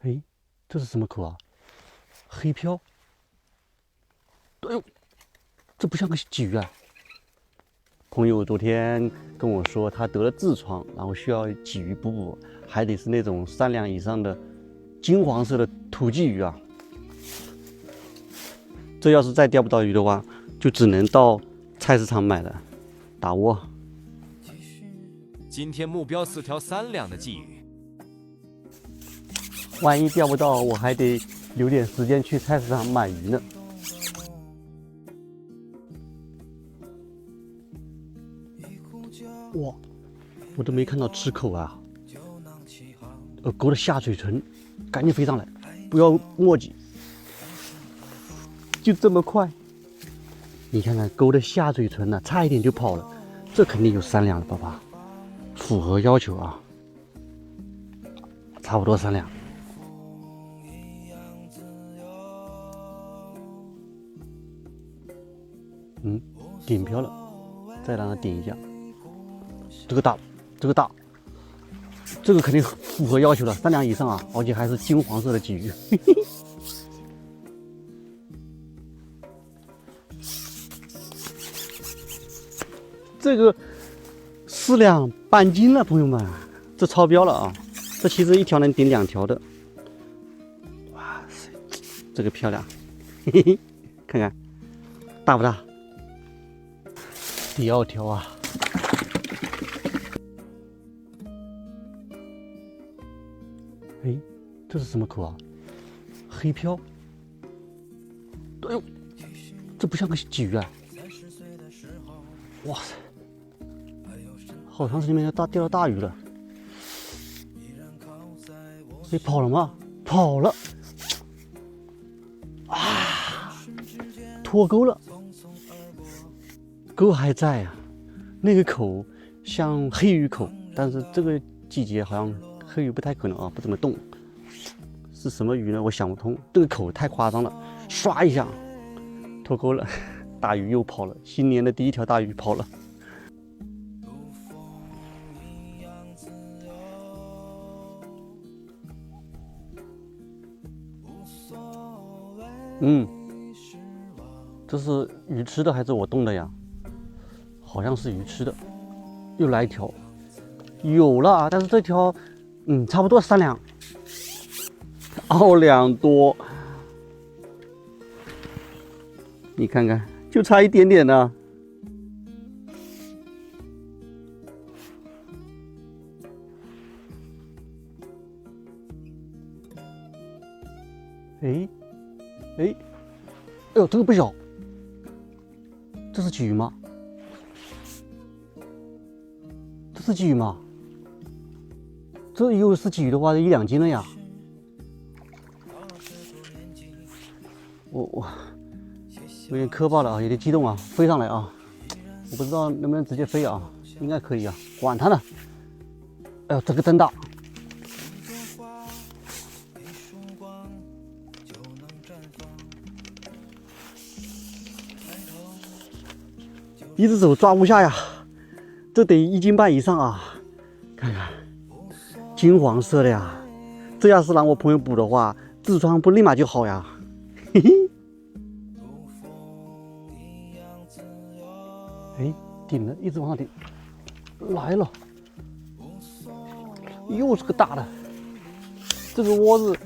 哎，这是什么口啊？黑漂。哎呦，这不像个鲫鱼啊！朋友昨天跟我说，他得了痔疮，然后需要鲫鱼补补，还得是那种3两以上的金黄色的土鲫鱼啊。这要是再钓不到鱼的话，就只能到菜市场买了，打窝。今天目标4条3两的鲫鱼，万一钓不到，我还得留点时间去菜市场买鱼呢。哇，我都没看到吃口啊！勾的下嘴唇，赶紧飞上来，不要墨迹，就这么快。你看看勾的下嘴唇呢、差一点就跑了，这肯定有3两了，爸爸，符合要求啊，差不多3两。顶漂了，再让它顶一下。这个大，这个大，这个肯定符合要求了，3两以上啊，而且还是金黄色的鲫鱼。这个4两半斤了，朋友们，这超标了啊！这其实一条能顶2条的。哇塞，这个漂亮，嘿嘿，看看大不大？第2条啊！哎，这是什么口啊？黑漂。哎呦，这不像个鲫鱼啊！哇塞，好长时间没钓到大鱼了。哎，跑了吗？跑了！啊，脱钩了。钩还在啊，那个口像黑鱼口，但是这个季节好像黑鱼不太可能啊，不怎么动。是什么鱼呢？我想不通，这个口太夸张了，唰一下脱钩了，大鱼又跑了，新年的第1条大鱼跑了。这是鱼吃的还是我动的呀？好像是鱼吃的，又来一条，有了啊！但是这条，差不多3两，2两多，你看看，就差一点点呢。哎，哎呦，这个不小，这是鲫鱼吗？这是鲫鱼吗？这又是鲫鱼的话，1两斤了呀！我有点磕巴了啊，有点激动啊，飞上来啊！我不知道能不能直接飞啊，应该可以啊，管它呢！哎呦，这个真大！一只手抓不下呀，这得1斤半以上啊！看看，金黄色的呀，这要是让我朋友捕的话，痔疮不立马就好呀！嘿嘿。哎，顶了，一直往上顶，来了，又是个大的。这个窝子，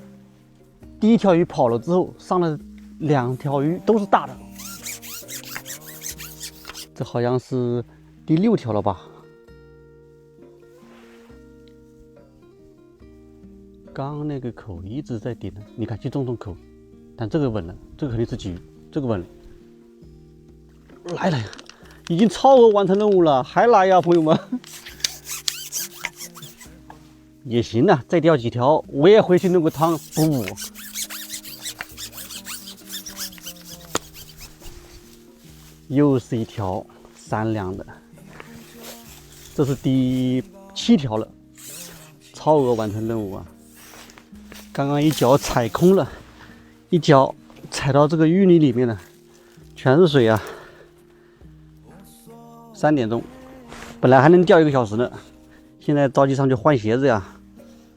第1条鱼跑了之后，上了2条鱼，都是大的。这好像是第6条了吧？刚那个口一直在顶的，你看就中口，但这个稳了，这个肯定是鲫鱼，这个稳了。来了呀，已经超额完成任务了，还来呀，朋友们！也行啊，再钓几条，我也回去弄个汤补补。又是一条3两的，这是第7条了，超额完成任务啊！刚刚一脚踩空了，一脚踩到这个淤泥里面了，全是水啊！3点钟，本来还能钓1个小时呢，现在着急上去换鞋子呀，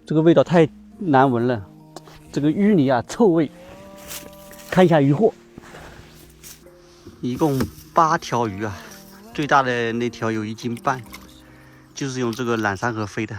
这个味道太难闻了，这个淤泥啊，臭味。看一下渔获，一共8条鱼啊，最大的那条有1斤半，就是用这个揽山河飞的。